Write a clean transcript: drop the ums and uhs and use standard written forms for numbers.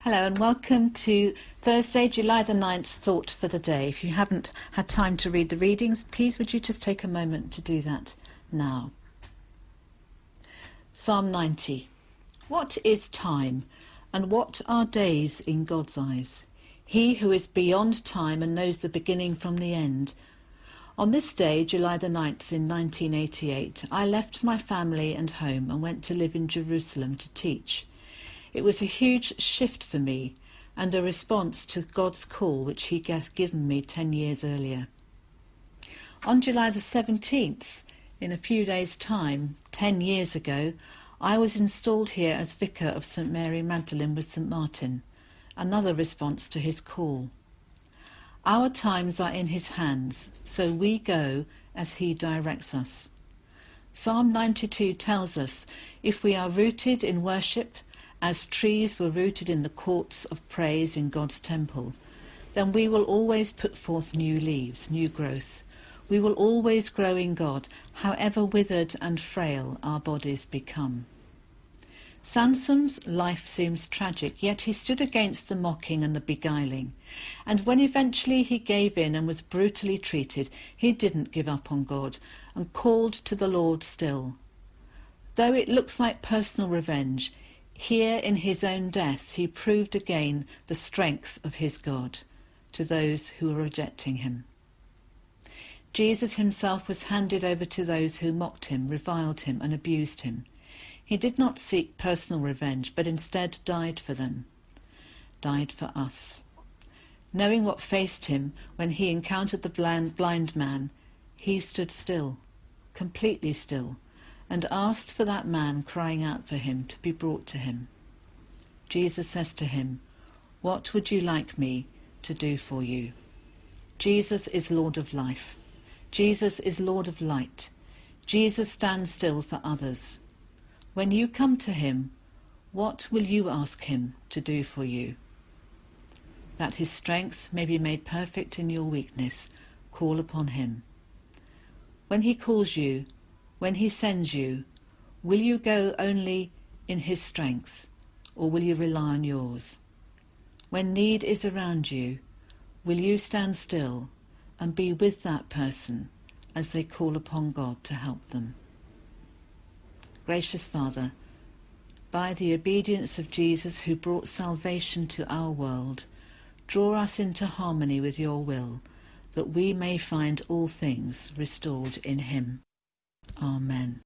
Hello and welcome to Thursday, July the 9th Thought for the Day. If you haven't had time to read the readings, please would you just take a moment to do that now. Psalm 90. What is time, and what are days in God's eyes? He who is beyond time and knows the beginning from the end. On this day, July the 9th in 1988, I left my family and home and went to live in Jerusalem to teach. It was a huge shift for me and a response to God's call which he had given me 10 years earlier. On July the 17th, in a few days' time, 10 years ago, I was installed here as Vicar of St Mary Magdalene with St Martin, another response to his call. Our times are in his hands, so we go as he directs us. Psalm 92 tells us, if we are rooted in worship, as trees were rooted in the courts of praise in God's temple, then we will always put forth new leaves, new growth. We will always grow in God, however withered and frail our bodies become. Samson's life seems tragic, yet he stood against the mocking and the beguiling. And when eventually he gave in and was brutally treated, he didn't give up on God and called to the Lord still. Though it looks like personal revenge, here in his own death he proved again the strength of his God to those who were rejecting him. Jesus himself was handed over to those who mocked him, reviled him and abused him. He did not seek personal revenge, but instead died for them, died for us. Knowing what faced him when he encountered the blind man, he stood still, completely still, and asked for that man crying out for him to be brought to him. Jesus says to him, "What would you like me to do for you?" Jesus is Lord of life. Jesus is Lord of light. Jesus stands still for others. When you come to him, what will you ask him to do for you? That his strength may be made perfect in your weakness, call upon him. When he calls you, when he sends you, will you go only in his strength, or will you rely on yours? When need is around you, will you stand still and be with that person as they call upon God to help them? Gracious Father, by the obedience of Jesus who brought salvation to our world, draw us into harmony with your will, that we may find all things restored in him. Amen.